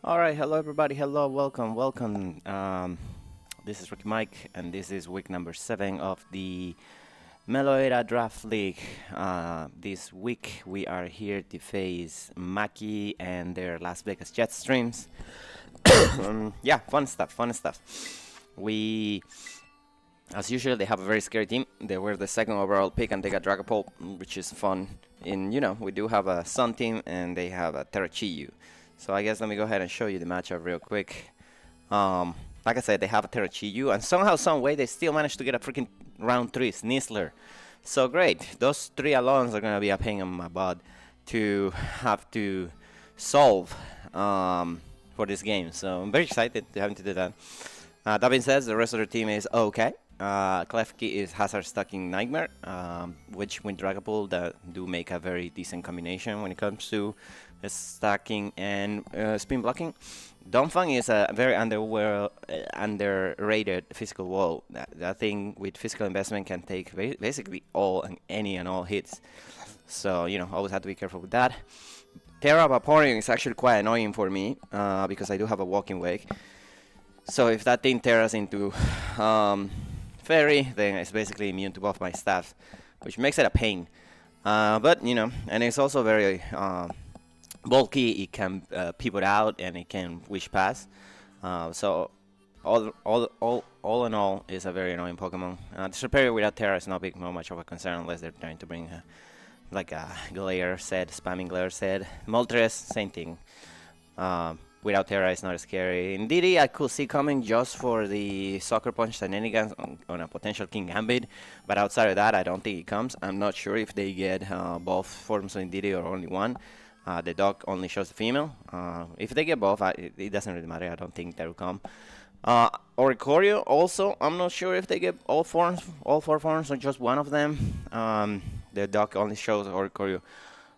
All right, hello everybody. Hello, welcome. This is Ricky Mike, and this is week number 7 of the Melo Era Draft League. This week we are here to face Maki and their Las Vegas Jetstreams. Yeah, fun stuff. We, as usual, they have a very scary team. They were the second overall pick, and they got Dragapult, which is fun. We do have a Sun team, and they have a Terrachiyu. So I guess let me go ahead and show you the matchup real quick. Like I said, they have a Terrachiyu, and somehow, some way, they still managed to get a freaking round 3 Snizzler. So great. Those 3 alone are going to be a pain in my butt to have to solve for this game. So I'm very excited to having to do that. That being said, the rest of the team is okay. Klefki is Hazard Stacking Nightmare, which with Dragapult that do make a very decent combination when it comes to stacking and spin blocking. Donphan is a very underrated physical wall. That thing with physical investment can take basically all and any and all hits. So, always have to be careful with that. Terra Vaporeon is actually quite annoying for me because I do have a walking wake. So if that thing tears into Fairy, then it's basically immune to both my staffs, which makes it a pain. But, and it's also very bulky. It can pivot out and it can wish pass. So all in all, is a very annoying Pokemon. The Superior without Terra is not much of a concern unless they're trying to bring like a Glare set, spamming Glare set. Moltres, same thing. Without Terra, it's not scary. In DD, I could see coming just for the Soccer Punch shenanigans on a potential King Gambit, but outside of that, I don't think it comes. I'm not sure if they get both forms in DD or only one. The dog only shows the female. If they get both, it doesn't really matter. I don't think that will come. Oricorio, also, I'm not sure if they get all 4 forms or just one of them. The dog only shows Oricorio.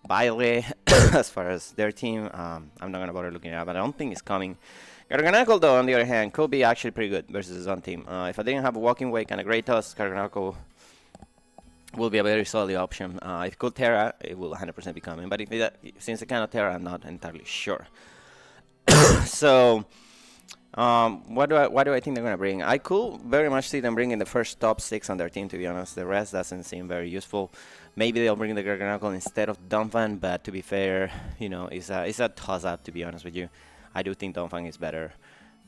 Baile, as far as their team, I'm not going to bother looking at, but I don't think it's coming. Garganacl, though, on the other hand, could be actually pretty good versus his own team. If I didn't have a Walking Wake and a Great Toss, Garganacl will be a very solid option. If it could Terra, it will 100% be coming, but since it cannot Terra, I'm not entirely sure. So, what do I think they're going to bring? I could very much see them bringing the first top 6 on their team, to be honest. The rest doesn't seem very useful. Maybe they'll bring the Garganacl instead of Donphan, but to be fair, it's a toss-up, to be honest with you. I do think Donphan is better.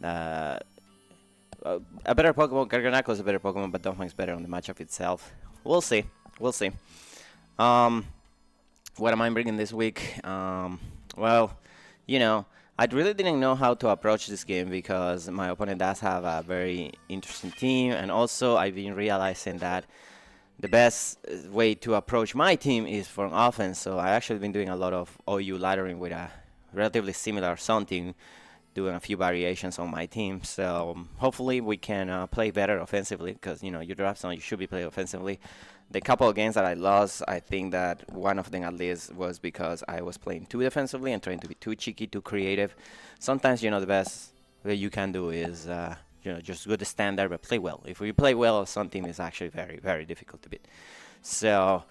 A better Pokemon, Garganacl is a better Pokemon, but Donphan is better on the matchup itself. We'll see. What am I bringing this week? Well, I really didn't know how to approach this game because my opponent does have a very interesting team, and also I've been realizing that the best way to approach my team is from offense. So I actually been doing a lot of OU laddering with a relatively similar Sun team, doing a few variations on my team. So hopefully we can play better offensively because your draft zone you should be playing offensively. The couple of games that I lost, I think that one of them at least was because I was playing too defensively and trying to be too cheeky, too creative. Sometimes the best that you can do is just go the standard, but play well. If we play well, something is actually very, very difficult to beat. So,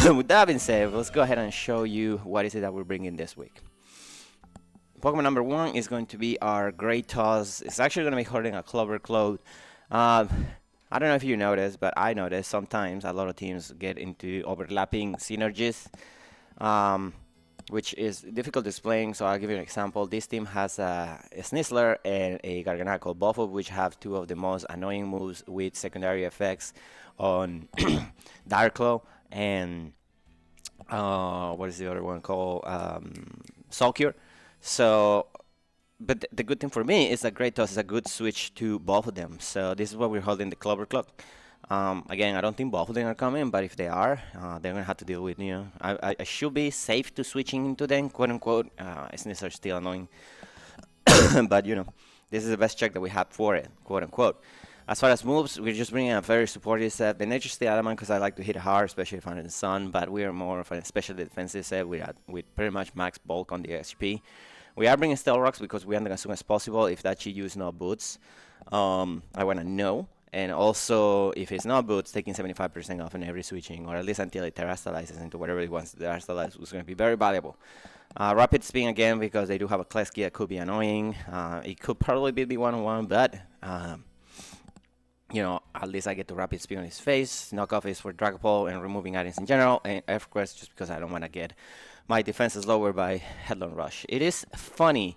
with that being said, let's go ahead and show you what is it that we're bringing this week. Pokemon number 1 is going to be our Great Toss. It's actually going to be holding a Clover Cloud. I don't know if you noticed, but I noticed sometimes a lot of teams get into overlapping synergies. Which is difficult to explain, so I'll give you an example. This team has a Snizzler and a Garganacl, both of which have 2 of the most annoying moves with secondary effects on Darklow and what is the other one called? Soulcure. So, but the good thing for me is that Great Toss is a good switch to both of them. So this is what we're holding the Clover Clock. Again, I don't think both of them are coming, but if they are, they're going to have to deal with, I should be safe to switching into them, quote-unquote. Snizzler are still annoying. But, this is the best check that we have for it, quote-unquote. As far as moves, we're just bringing a very supportive set. The Nature's Steel Adamant because I like to hit hard, especially if I'm in the sun, but we are more of a especially defensive set with pretty much max bulk on the HP. We are bringing Stealth Rocks because we want them as soon as possible. If that Chi use no boots, I want to know. And also, if it's not boots, taking 75% off on every switching, or at least until it terastallizes into whatever it wants to terastallize, was going to be very valuable. Rapid spin again, because they do have a Klesky that could be annoying. It could probably be the 1-on-1, but you know, at least I get to rapid spin on his face. Knockoff is for Dragapult and removing items in general, and EarthQuest just because I don't want to get my defenses lower by Headlong Rush. It is funny.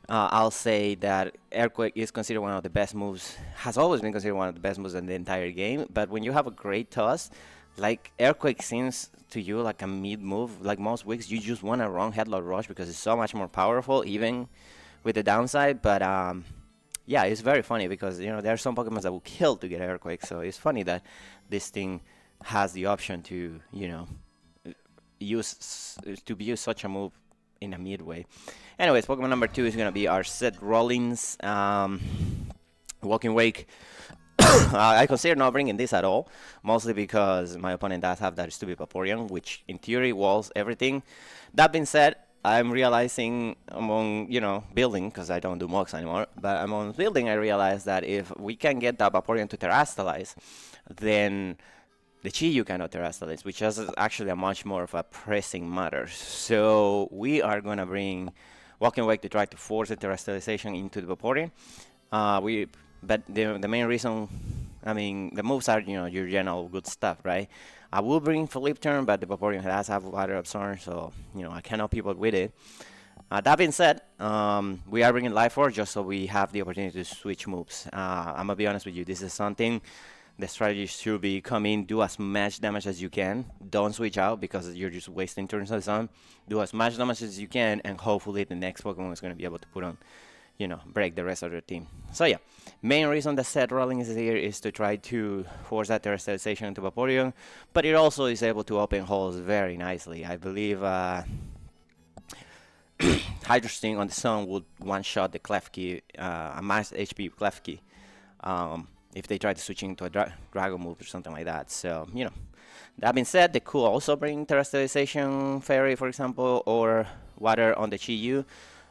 I'll say that Earthquake is considered one of the best moves, has always been considered one of the best moves in the entire game, but when you have a great toss, like Earthquake seems to you like a mid move. Like most weeks, you just want to run Headlong Rush because it's so much more powerful, even with the downside, but yeah, it's very funny because, you know, there are some Pokemon that will kill to get Earthquake, so it's funny that this thing has the option to, you know, use such a move in a mid way. Anyways, Pokemon number 2 is going to be our Seth Rollins Walking Wake. I consider not bringing this at all, mostly because my opponent does have that stupid Vaporeon, which in theory walls everything. That being said, I'm realizing among, you know, building, because I don't do mocks anymore, but among building I realized that if we can get that Vaporeon to terastallize, then the Chi-Yu cannot terastallize, which is actually a much more of a pressing matter. So we are going to bring Walking Wake to try to force the terastallization into the Vaporeon. But the main reason, I mean, the moves are, you know, your general good stuff, right? I will bring Flip Turn, but the Vaporeon has have Water Absorb, so, you know, I cannot pivot with it. That being said, we are bringing Life Force just so we have the opportunity to switch moves. I'm going to be honest with you, this is something the strategy should be come in, do as much damage as you can. Don't switch out because you're just wasting turns on the sun. Do as much damage as you can, and hopefully the next Pokemon is going to be able to put on, you know, break the rest of the team. So yeah, main reason that Seth Rollins is here is to try to force that terastallization into Vaporeon, but it also is able to open holes very nicely. I believe Hydro Sting on the sun would one-shot the Klefki, a max HP Klefki, if they try to switch into a Dragon move or something like that. So, you know, that being said, they could also bring terastallization Fairy, for example, or Water on the Chi-Yu.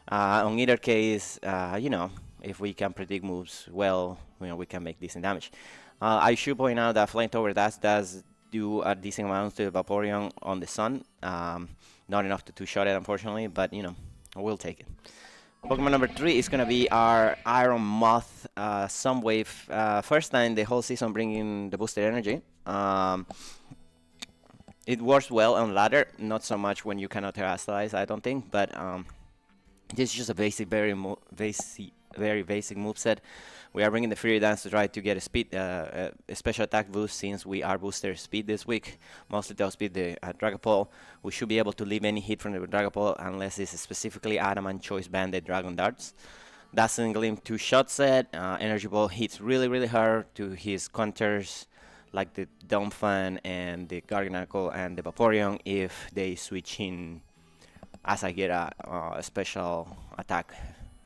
On either case, you know, if we can predict moves well, you know, we can make decent damage. I should point out that Flamethrower does do a decent amount to Vaporeon on the sun. Not enough to two-shot it, unfortunately, but, you know, we'll take it. Pokemon number 3 is going to be our Iron Moth Sunwave. First time the whole season bringing the boosted energy. It works well on ladder, not so much when you cannot terastallize, I don't think, but this is just a basic, very basic moveset. We are bringing the Fury Dance to try to get a speed, a special attack boost since we are booster speed this week. Mostly to speed the Dragapult. We should be able to leave any hit from the Dragapult unless it's specifically Adamant Choice Banded Dragon Darts. Dazzling Gleam 2-shot set. Energy Ball hits really, really hard to his counters like the Donphan and the Garganacl and the Vaporeon if they switch in as I get a special attack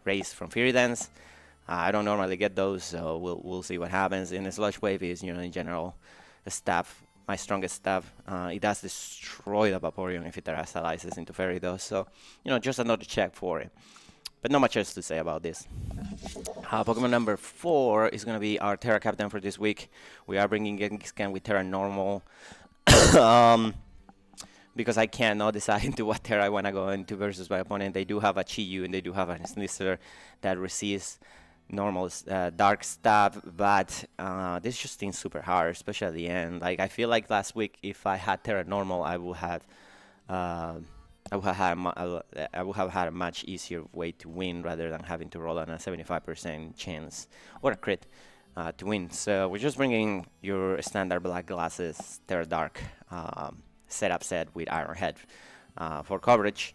raise from Fury Dance. I don't normally get those, so we'll see what happens. In the Sludge Wave is, you know, in general, a staff, my strongest staff. It does destroy the Vaporeon if it terastallizes into Fairy Dust, so, you know, just another check for it. But not much else to say about this. Pokemon number 4 is going to be our Terra Captain for this week. We are bringing Genghis-Khan with Terra Normal. Because I cannot decide into what Terra I want to go into versus my opponent. They do have a Chi-Yu and they do have a Slister that resists normal Dark Stab, but this just seems super hard, especially at the end. Like, I feel like last week, if I had Terra Normal, I would have had a much easier way to win rather than having to roll on a 75% chance or a crit to win. So we're just bringing your standard Black Glasses Terra Dark setup set with Iron Head for coverage.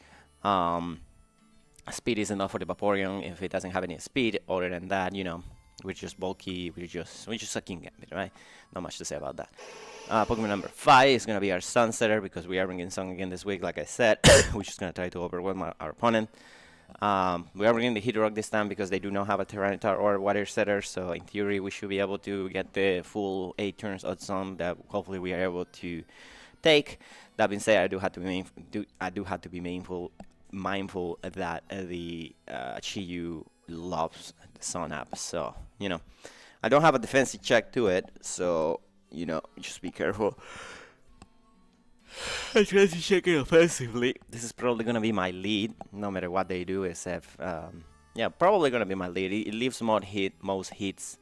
Speed is enough for the Vaporeon if it doesn't have any speed. Other than that, you know, we're just bulky. We're just sucking Gambit, right? Not much to say about that. Pokemon number 5 is going to be our Sunsetter because we are bringing Sun again this week, like I said. We're just going to try to overwhelm our opponent. We are bringing the Hidrock this time because they do not have a Tyranitar or Water Setter, so in theory we should be able to get the full 8 turns on Sun that hopefully we are able to take. That being said, I do have to be mindful that the Chi-Yu loves the Sun app, so, you know. I don't have a defensive check to it, so, you know, just be careful. I try to check it offensively. This is probably gonna be my lead, no matter what they do, except, yeah, probably gonna be my lead. It leaves most hits.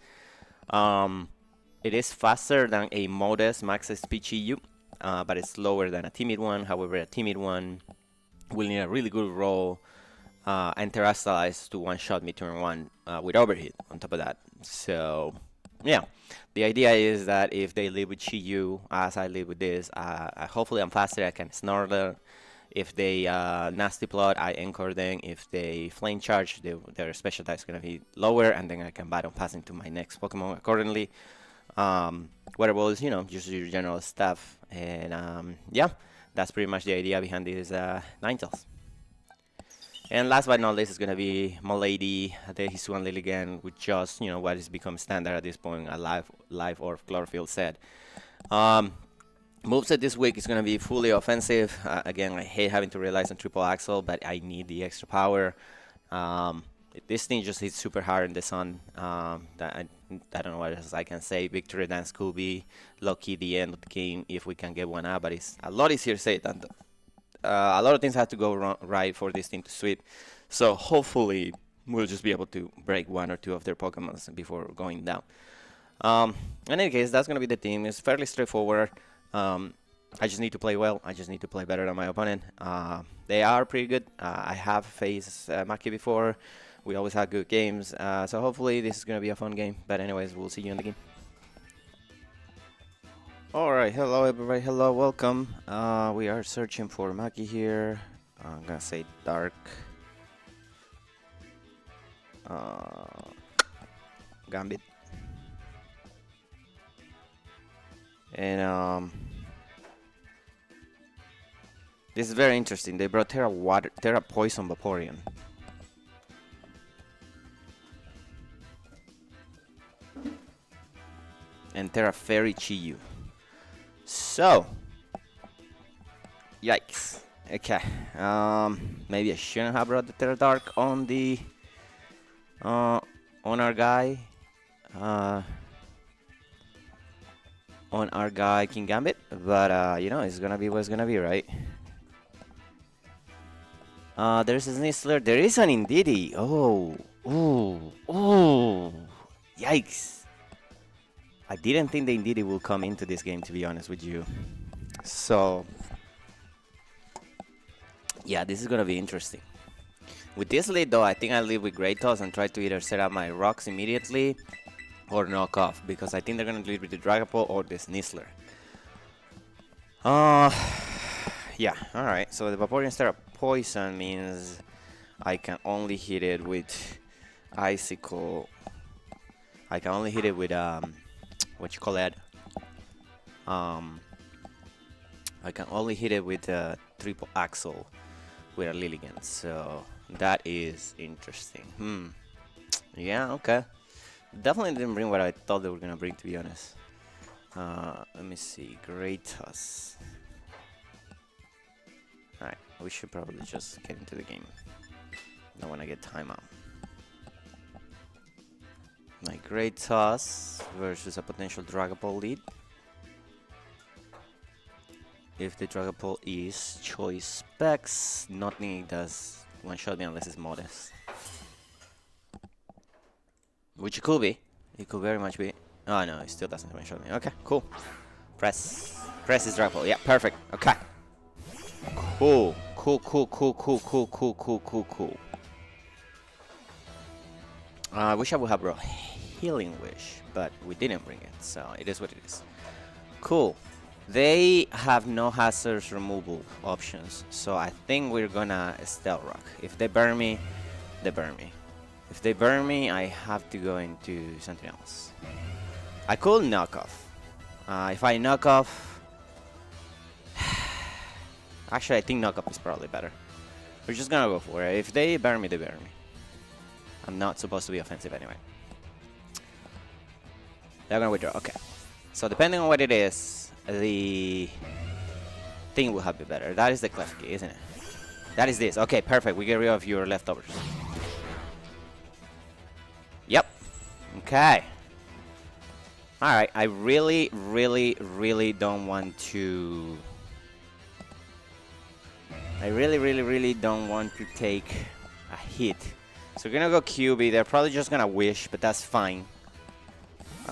It is faster than a modest max SP Chiyu, but it's slower than a timid one. However, a timid one will need a really good roll and Terastalize to one-shot me turn 1 with overheat on top of that. So, yeah. The idea is that if they live with Chiyu, as I live with this, hopefully I'm faster, I can Snarler. If they Nasty Plot, I Anchor them. If they Flame Charge, their special attack is going to be lower, and then I can Baton Pass into my next Pokemon accordingly. Wearables, you know, just your general stuff. And yeah, that's pretty much the idea behind this Ninetales. And last but not least is going to be Milady, the Hisuian Lilligant, with just, you know, what has become standard at this point, a live or Chlorophyll set. Moveset this week is going to be fully offensive. Again, I hate having to rely on triple axle, but I need the extra power. This thing just hits super hard in the sun. I don't know what else I can say. Victory Dance could be lucky the end of the game if we can get one out, but it's a lot easier said than done. A lot of things have to go right for this team to sweep. So hopefully we'll just be able to break 1 or 2 of their Pokemon before going down. In any case, that's going to be the team. It's fairly straightforward. I just need to play well. I just need to play better than my opponent. They are pretty good. I have faced Maki before. We always had good games. So hopefully this is going to be a fun game. But anyways, we'll see you in the game. Alright, hello everybody, hello, welcome. We are searching for Maki here. I'm gonna say Dark. Gambit. And this is very interesting. They brought Terra Poison Vaporeon. And Terra Fairy Chiyu. So, yikes. Okay. Maybe I shouldn't have brought the Terra Dark on the on our guy. On our guy King Gambit, but you know, it's gonna be what it's gonna be, right? There's a Snizzler. There is an Indeedee. Oh, ooh, yikes! I didn't think the Indeedee will come into this game, to be honest with you. So, yeah, this is gonna be interesting. With this lead, though, I think I lead with Great Toss and try to either set up my rocks immediately or knock off, because I think they're gonna lead with the Dragapult or the Snizzler. Yeah, alright, so the Vaporeon instead of Poison means I can only hit it with Icicle. I can only hit it with, what you call that? I can only hit it with a triple axle with a Lilligant, so that is interesting. Yeah, okay. Definitely didn't bring what I thought they were gonna bring, to be honest. Let me see, Gratus. Alright, we should probably just get into the game. Don't wanna get timeout. My Great Toss versus a potential Dragapult lead. If the Dragapult is choice specs, nothing does one-shot me unless it's modest. Which it could be. It could very much be. Oh no, it still doesn't one-shot me. Okay, cool. Press is Dragapult. Yeah, perfect. Okay. Cool. Cool. I wish I would have brought Healing Wish, but we didn't bring it, so it is what it is. Cool. They have no hazards removal options, so I think we're gonna Stealth Rock. If they burn me, they burn me. If they burn me, I have to go into something else. I could knock off. If I knock off... Actually, I think knock off is probably better. We're just gonna go for it. If they burn me, they burn me. I'm not supposed to be offensive anyway. They're gonna withdraw. Okay. So depending on what it is, the thing will have to be better. That is the Klefki, isn't it? That is this. Okay, perfect. We get rid of your leftovers. Yep. Okay. Alright, I really, really, really don't want to... I really, really, really don't want to take a hit. So we're gonna go QB. They're probably just gonna wish, but that's fine.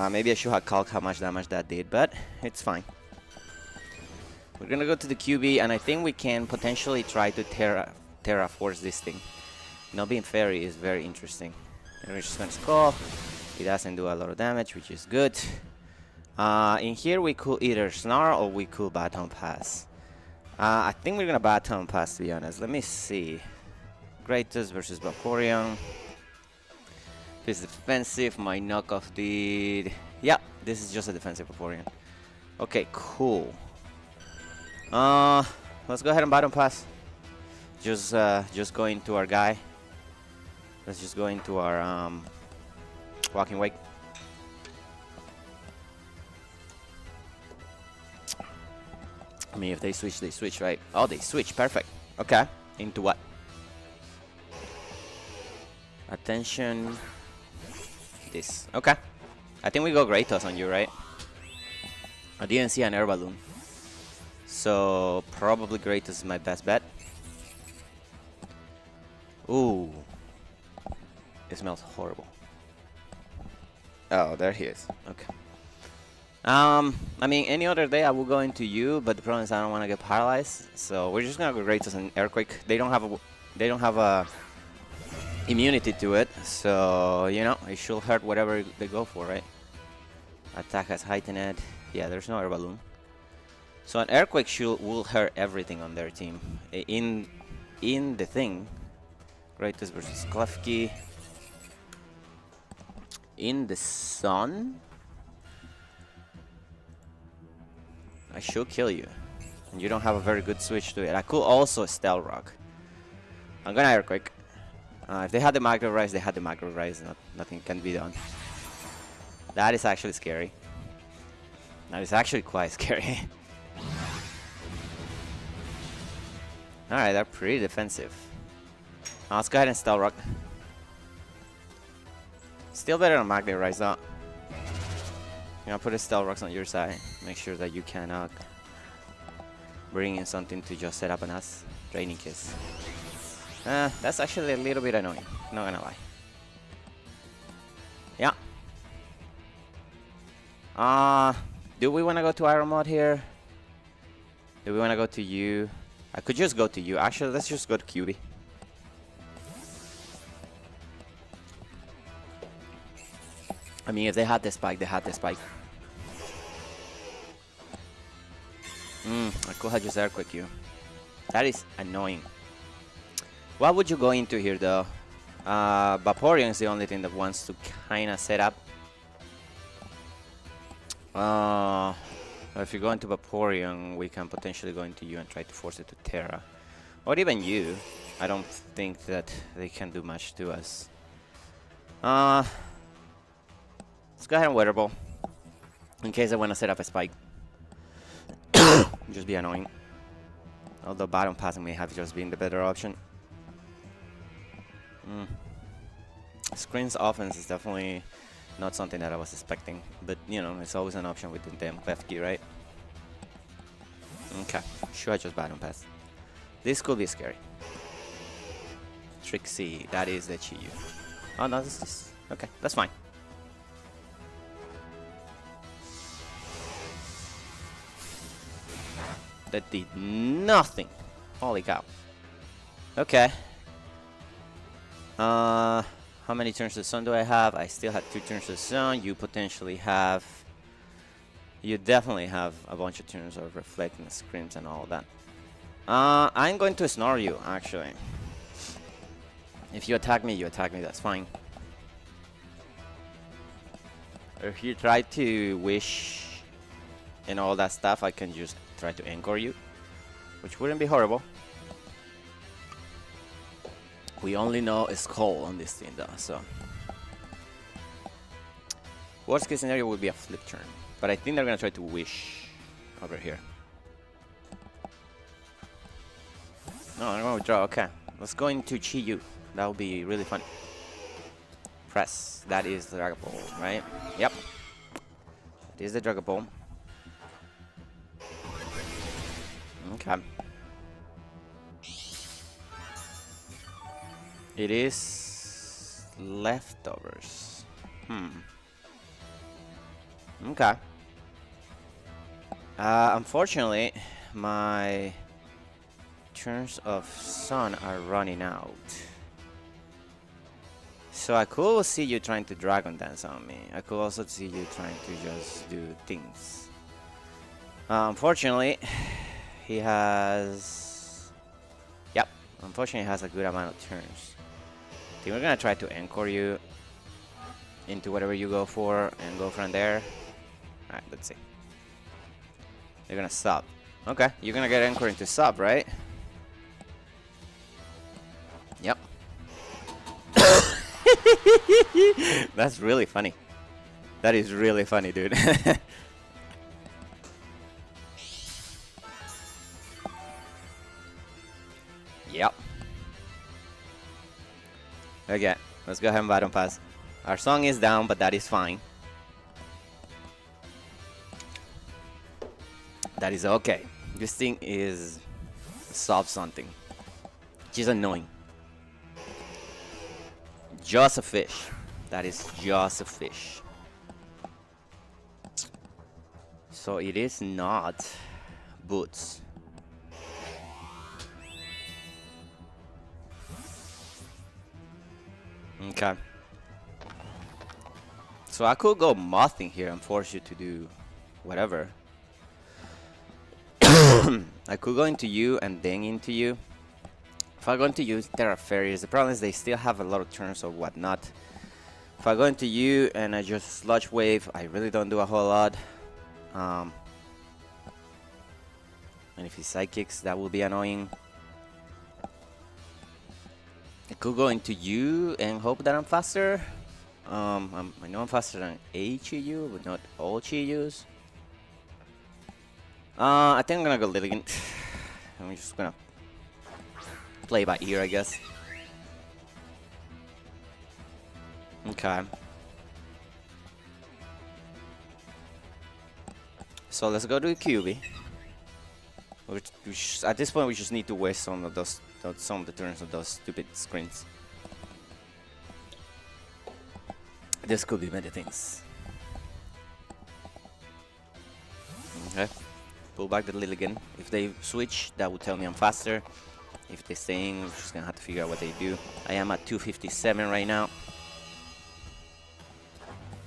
Maybe I should have calculated how much damage that did, but it's fine. We're gonna go to the QB, and I think we can potentially try to Terraforce this thing. Being Fairy is very interesting. And we're just gonna skull. It doesn't do a lot of damage, which is good. In here we could either Snarl or we could Baton Pass. I think we're gonna Baton Pass, to be honest. Let me see. Kratos versus Vaporeon. If it's defensive, my knockoff did... Yeah, this is just a defensive Vaporeon. Okay, cool. Let's go ahead and Baton Pass. Just go into our guy. Let's just go into our Walking Wake. I mean, if they switch, right? Oh, they switch. Perfect. Okay. Into what? Attention. This. Okay. I think we go Kratos on you, right? I didn't see an air balloon. So, probably Kratos is my best bet. Ooh. It smells horrible. Oh, there he is. Okay. I mean, any other day I will go into you, but the problem is I don't want to get paralyzed. So we're just gonna go Kratos and Earthquake. They don't have a immunity to it, so you know it should hurt whatever they go for, right? Attack has heightened. Yeah, there's no air balloon. So an Earthquake will hurt everything on their team. In the thing, Kratos versus Klefki. In the sun. I should kill you. And you don't have a very good switch to it. I could also Stealth Rock. I'm gonna Earthquake. If they had the Macro Rise, they had the Macro Rise. Nothing can be done. That is actually scary. That is actually quite scary. Alright, they're pretty defensive. Let's go ahead and Stealth Rock. Still better than Magnet Rise though. You know, put a Stealth Rocks on your side. Make sure that you cannot bring in something to just set up an ass. Draining Kiss. That's actually a little bit annoying. Not gonna lie. Yeah. Do we want to go to Iron Mod here? Do we want to go to you? I could just go to you. Actually, let's just go to QB. I mean, if they had the spike, they had the spike. I could have just Earthquake you. That is annoying. What would you go into here, though? Vaporeon is the only thing that wants to kind of set up. If you go into Vaporeon, we can potentially go into you and try to force it to Terra. Or even you. I don't think that they can do much to us. Let's go ahead and Weather Ball. In case I want to set up a spike. Just be annoying. Although Baton Passing may have just been the better option. Screen's offense is definitely not something that I was expecting. But, you know, it's always an option with the damn Klefki, right? Okay. Should I just Baton Pass? This could be scary. Trixie, that is the Chiyu. Oh, no, this is... Okay, that's fine. That did nothing. Holy cow. Okay. How many turns to the sun do I have? I still have 2 turns to the sun. You potentially have... You definitely have a bunch of turns of reflecting the screams and all that. I'm going to snarl you, actually. If you attack me, that's fine. Or if you try to wish and all that stuff, I can just try to anchor you, which wouldn't be horrible. We only know a skull on this thing though, so worst case scenario would be a flip turn, but I think they're gonna try to wish over here. No, I'm gonna draw. Okay, let's go into Chiyu. That would be really fun. Press. That is the Dragon Ball, right? Yep. This is the Dragapult. Okay. It is leftovers. Okay. Unfortunately, my turns of sun are running out. So I could see you trying to Dragon Dance on me. I could also see you trying to just do things. Unfortunately, he has... Yep, unfortunately he has a good amount of turns. I think we're gonna try to anchor you into whatever you go for and go from there. Alright, let's see. You're gonna sub. Okay, you're gonna get anchored into sub, right? Yep. That's really funny. That is really funny, dude. Yep. Okay, let's go ahead and bottom pass. Our song is down, but that is fine. That is okay. This thing is soft something. Which is annoying. Just a fish. That is just a fish. So it is not boots. Okay. So I could go mothing here and force you to do whatever. I could go into you and then into you. If I go into you, there are fairies. The problem is they still have a lot of turns or whatnot. If I go into you and I just sludge wave, I really don't do a whole lot. And if he psychics, that will be annoying. I could go into you and hope that I'm faster. I know I'm faster than a Chiyu, but not all Chiyus. I think I'm gonna go Lilligant. I'm just gonna play by ear, I guess. Okay. So let's go to QB. At this point, we just need to waste some of those, some of the turns of those stupid screens. This could be many things. Okay. Pull back the Lilligan. If they switch, that would tell me I'm faster. If they're staying, we're just gonna have to figure out what they do. I am at 257 right now.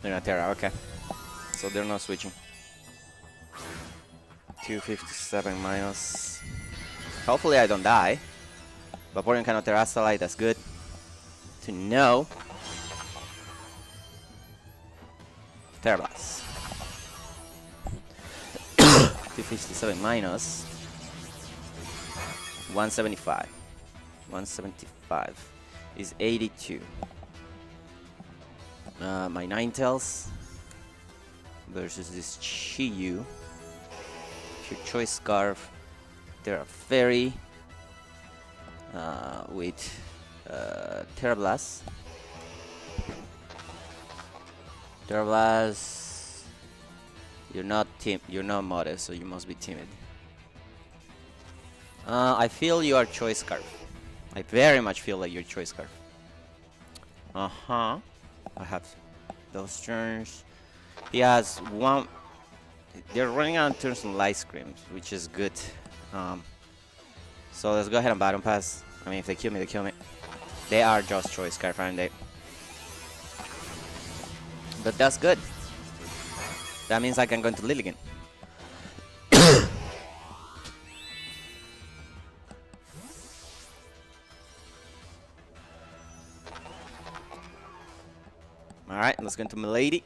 They're not Terra, okay. So they're not switching. 257 minus. Hopefully I don't die. Vaporeon cannot Terra Satellite, that's good to know. Terra Blast. 257 minus 175. 175 is 82. My Ninetales versus this Chiyu. Your choice Scarf. There are Fairy with Terra Blast. Terra Blast. You're not modest, so you must be timid. I feel you are Choice Scarf. I very much feel like you're Choice Scarf. I have those turns. He has one. They're running out of turns on Light Screams, which is good. So let's go ahead and bottom pass. I mean, if they kill me, they kill me. They are just Choice Scarf, aren't they? But that's good. That means I can go into Lilligan. Alright, let's go into Milady.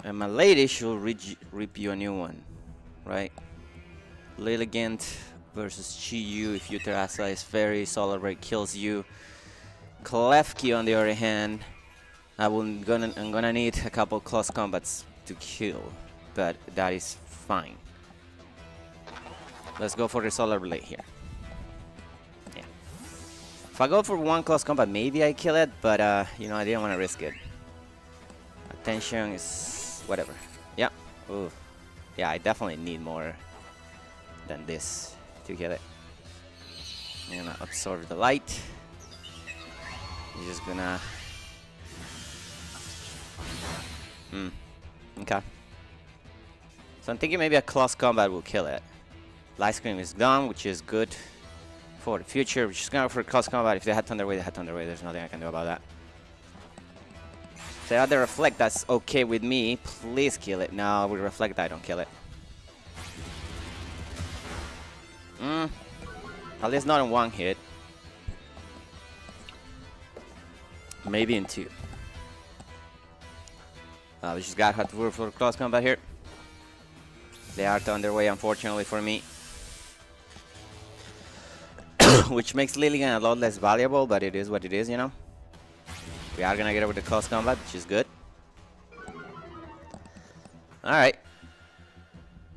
And Milady should rip you a new one, right? Lilligant versus Chiyu. If you Terrasilize Fairy, Solar Ray kills you. Klefki on the other hand, I'm gonna need a couple close combats to kill, but that is fine. Let's go for the Solar Blade here. Yeah. If I go for one close combat, maybe I kill it, but you know, I didn't want to risk it. Attention is whatever. Yeah. Ooh. Yeah, I definitely need more than this to kill it. I'm gonna absorb the light. I'm just gonna. Okay. So I'm thinking maybe a close combat will kill it. Light screen is done, which is good for the future. We're just gonna go for close combat. If they had Thunder Wave, they had Thunder Wave. There's nothing I can do about that. If they had the Reflect, that's okay with me. Please kill it. No, with Reflect, I don't kill it. At least not in one hit. Maybe in two. We just got hot for close combat here. They are Thunder Wave, unfortunately for me. Which makes Lilligan a lot less valuable, but it is what it is, you know. We are gonna get over the close combat, which is good. Alright.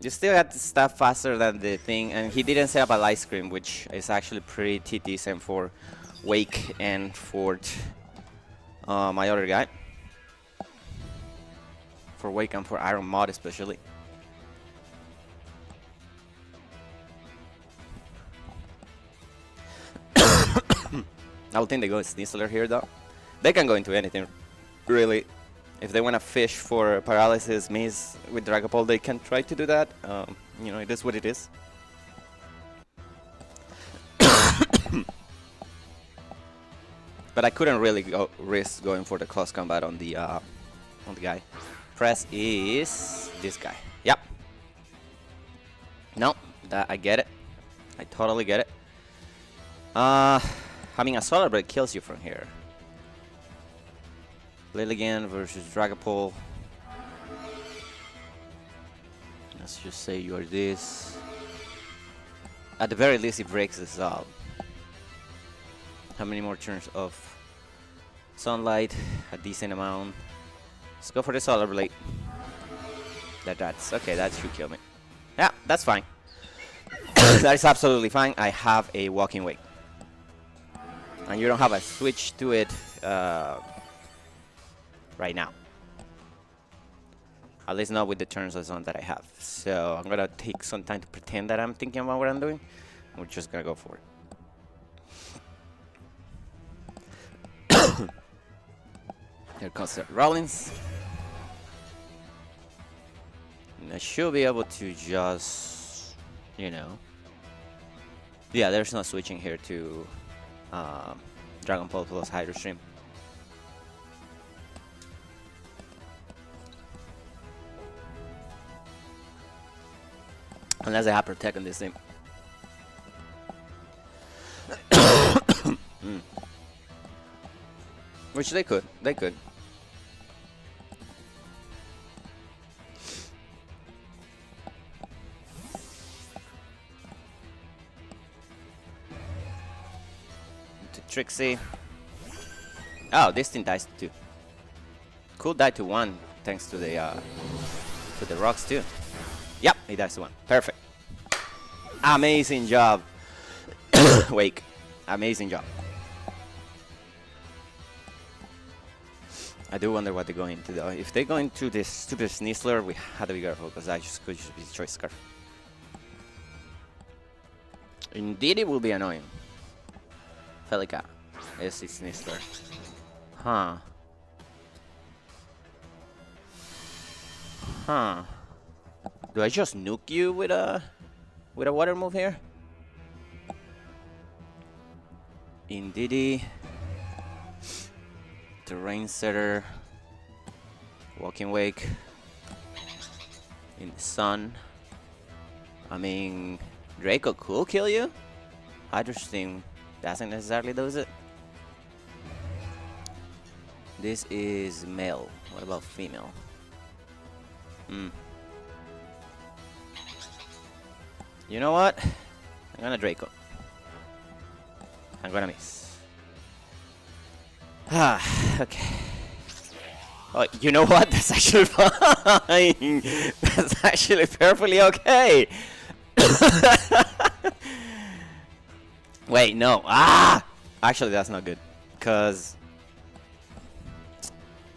You still got the stuff faster than the thing, and he didn't set up a light screen, which is actually pretty decent for Wake and for my other guy. For Wake and for Iron Mod especially. I would think they go Sneasler here though. They can go into anything, really. If they want to fish for Paralysis Maze with Dragapult, they can try to do that. You know, it is what it is. But I couldn't really risk going for the close combat on the guy. Press is this guy. Yep. No, that I get it. I totally get it. Having a Solar Blade kills you from here. Lilligan versus Dragapult. Let's just say you are this. At the very least, it breaks this up. How many more turns of Sunlight? A decent amount. Let's go for the Solar Blade. That's okay. That should kill me. Yeah, that's fine. That is absolutely fine. I have a Walking Wake. And you don't have a switch to it right now. At least not with the turns of zone that I have. So I'm gonna take some time to pretend that I'm thinking about what I'm doing. We're just gonna go for it. Here comes the Rollins. And I should be able to just, you know. Yeah, there's no switching here to Dragapult plus Hydro Stream. Unless I have Protect on this thing. Which they could. They could. To Trixie. Oh, this thing dies too. Could die to one thanks to the rocks too. Yep, he dies to one. Perfect. Amazing job. Wake. Amazing job. I do wonder what they're going to do. If they go into this stupid Sneasler, we have to be careful because I just could just be Choice Scarf. Indeed, it will be annoying. Felica. Yes, it's Sneasler. Huh. Huh. Do I just nuke you with a water move here? Indeed. Terrain Setter. Walking Wake. In the sun. I mean, Draco could kill you. Hydro Stream doesn't necessarily do it. This is male. What about female? You know what? I'm gonna Draco. I'm gonna miss. Okay. Oh, you know what? That's actually fine. That's actually perfectly okay. Wait, no. Actually, that's not good, cause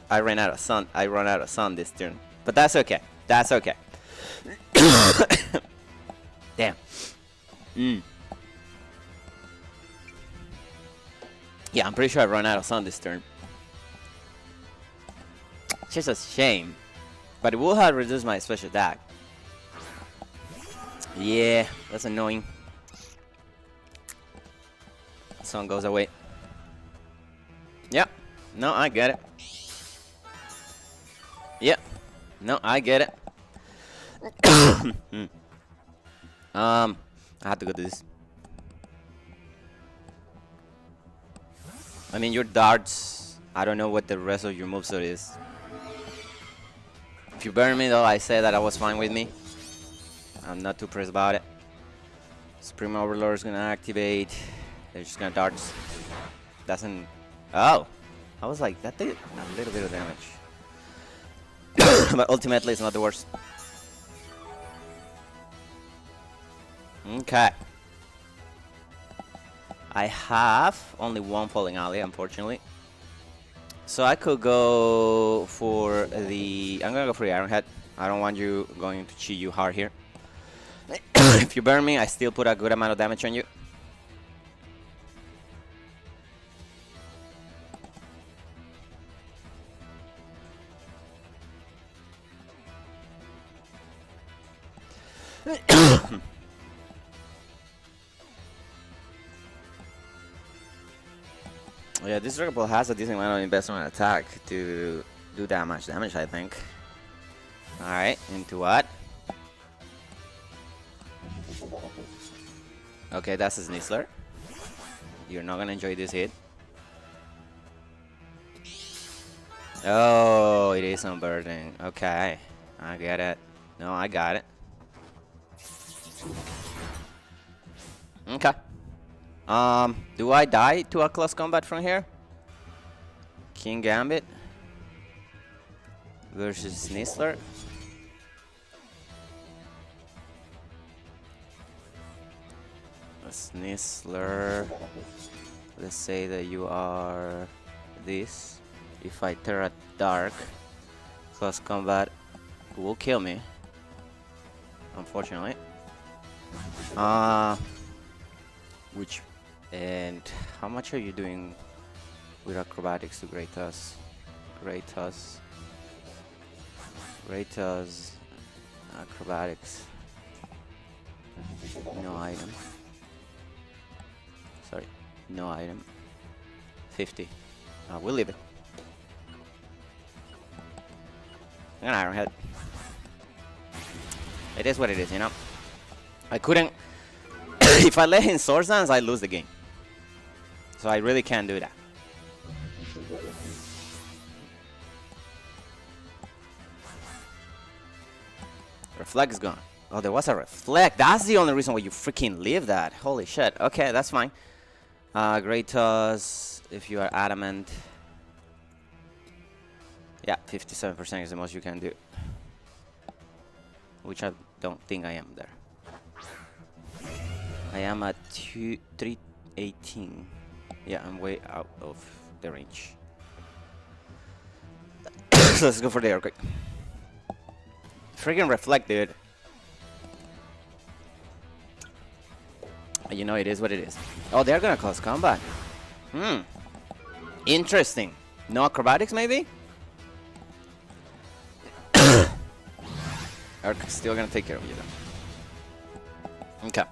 I ran out of sun. I run out of sun this turn, but that's okay. That's okay. Damn. Yeah, I'm pretty sure I run out of sun this turn. It's just a shame, but it will have reduced my special attack. Yeah, that's annoying. Sun goes away. Yep. No, I get it. Yep. No, I get it. I have to go do this. I mean, your darts, I don't know what the rest of your moveset is. If you burn me though, I said that I was fine with me. I'm not too pressed about it. Supreme Overlord is gonna activate. They're just gonna darts. Doesn't. Oh! I was like, that did a little bit of damage. But ultimately, it's not the worst. Okay. I have only one Falling Alley, unfortunately. So I could go for the... I'm gonna go for the Iron Head. I don't want you going to cheat you hard here. If you burn me, I still put a good amount of damage on you. Yeah, this Dragon Ball has a decent amount of investment attack to do that much damage, I think. Alright, into what? Okay, that's a Snizzler. You're not gonna enjoy this hit. Oh, it is unburdening. Okay, I get it. No, I got it. Okay. Do I die to a close combat from here? King Gambit versus Snizzler. A Snizzler. Let's say that you are this. If I Terra Dark, close combat will kill me. Unfortunately. Which and how much are you doing with acrobatics to Greytas? Greytas, acrobatics. No item. Sorry, no item. 50. We'll leave it. An Iron Head. It is what it is, you know. I couldn't. If I let him Swords Dance, I lose the game. So I really can't do that. Reflect is gone. Oh, there was a Reflect. That's the only reason why you freaking leave that. Holy shit. Okay, that's fine. Great Toss, if you are adamant. Yeah, 57% is the most you can do. Which I don't think I am there. I am at 318. Yeah, I'm way out of the range. So let's go for the Earthquake. Friggin' Reflect, dude. You know, it is what it is. Oh, they're gonna cause combat. Interesting. No acrobatics, maybe? Earthquake's still gonna take care of you, though. Okay.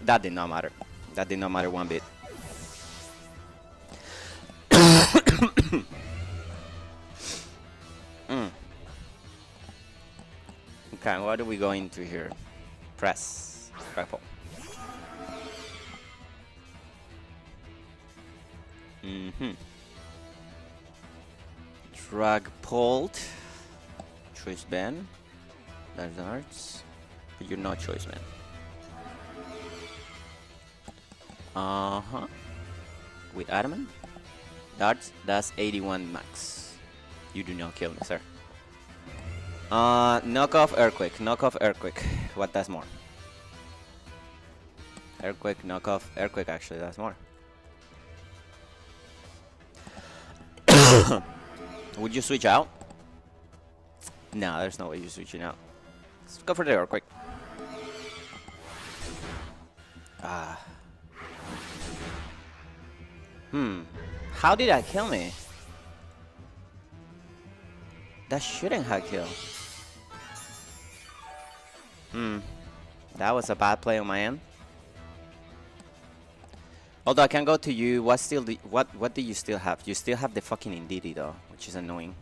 That did not matter. That did not matter one bit. Okay, what do we go into here? Press. Grapple. Dragpult. Choice Ben. That's arts. But you're not choice man. With adamant. Darts, that's 81 max. You do not kill me, sir. Knock off Earthquake. Knock off Earthquake. What does more? Earthquake, knock off Earthquake, actually, that's more. Would you switch out? No, there's no way you're switching out. Let's go for the earthquake. How did that kill me? That shouldn't have killed. That was a bad play on my end. Although I can go to you, what do you still have? You still have the fucking Indidi though, which is annoying.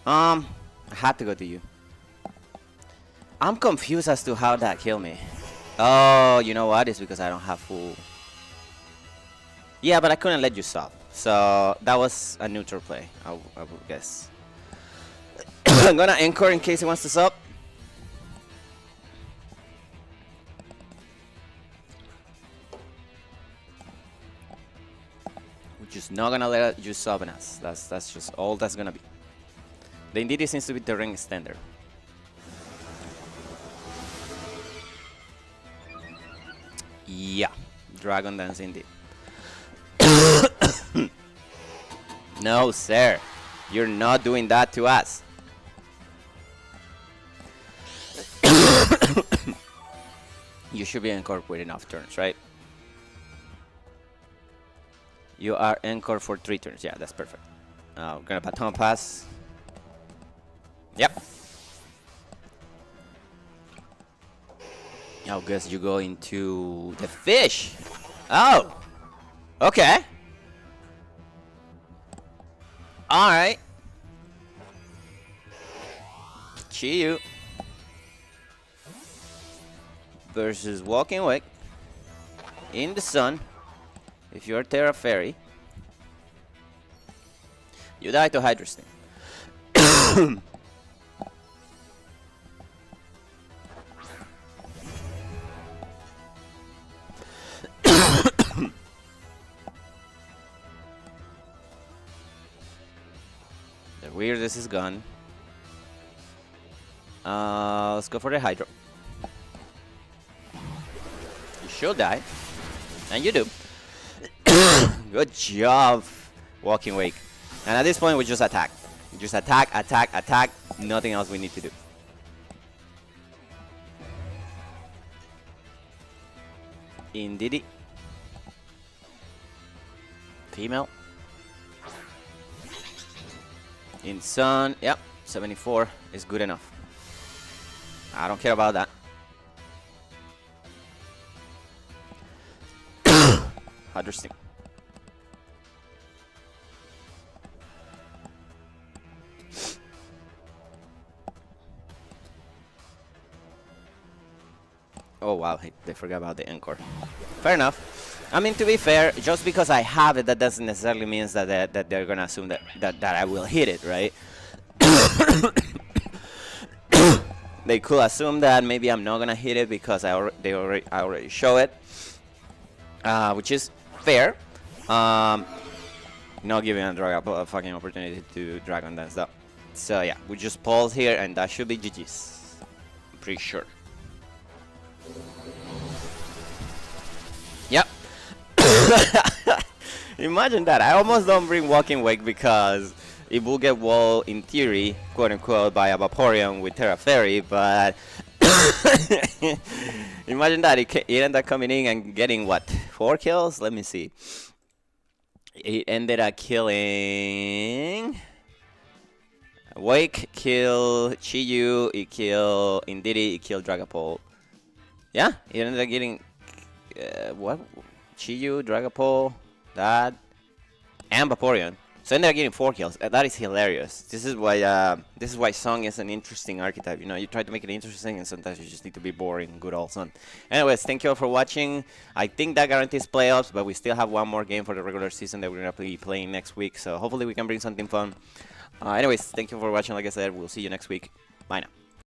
I had to go to you. I'm confused as to how that killed me. Oh, you know what? It's because I don't have full. Yeah, but I couldn't let you stop. So that was a neutral play, I would guess. I'm gonna anchor in case he wants to sub. We're just not gonna let you sub in us. That's just all that's gonna be. The Indidi seems to be the ring extender. Yeah, Dragon Dance indeed. No, sir. You're not doing that to us. You should be anchored with enough turns, right? You are anchored for 3 turns. Yeah, that's perfect. We're gonna baton pass. Yep. I guess you go into the fish. Oh. Okay. Alright. Chiyu versus Walking Wake in the sun. If you're Terra Fairy, you die to Hydro Steam. The weirdest is gone. Let's go for the Hydro. You should die. And you do. Good job, Walking Wake. And at this point, we just attack. Just attack, attack, attack. Nothing else we need to do. Indidi. Female. In Sun. Yep, 74 is good enough. I don't care about that. Interesting. Oh wow, they forgot about the encore. Fair enough. I mean, to be fair, just because I have it, that doesn't necessarily mean that they're gonna assume that I will hit it, right? They could assume that maybe I'm not gonna hit it because I already show it, which is fair. Not giving a fucking opportunity to Dragon Dance though. So yeah, we just pause here and that should be GG's. I'm pretty sure. Yep. Imagine that. I almost don't bring Walking Wake because it will get walled in theory, quote unquote, by a Vaporeon with Terra Fairy, but imagine that it ended up coming in and getting what, 4 kills? Let me see. It ended up killing Wake, kill Chiyu, it killed Indidi, it killed Dragapult. Yeah, it ended up getting what? Chiyu, Dragapult, that, and Vaporeon. So ended up getting 4 kills. That is hilarious. This is why Song is an interesting archetype. You know, you try to make it interesting, and sometimes you just need to be boring. Good old Sun. Anyways, thank you all for watching. I think that guarantees playoffs, but we still have one more game for the regular season that we're gonna be playing next week. So hopefully we can bring something fun. Anyways, thank you for watching. Like I said, we'll see you next week. Bye now.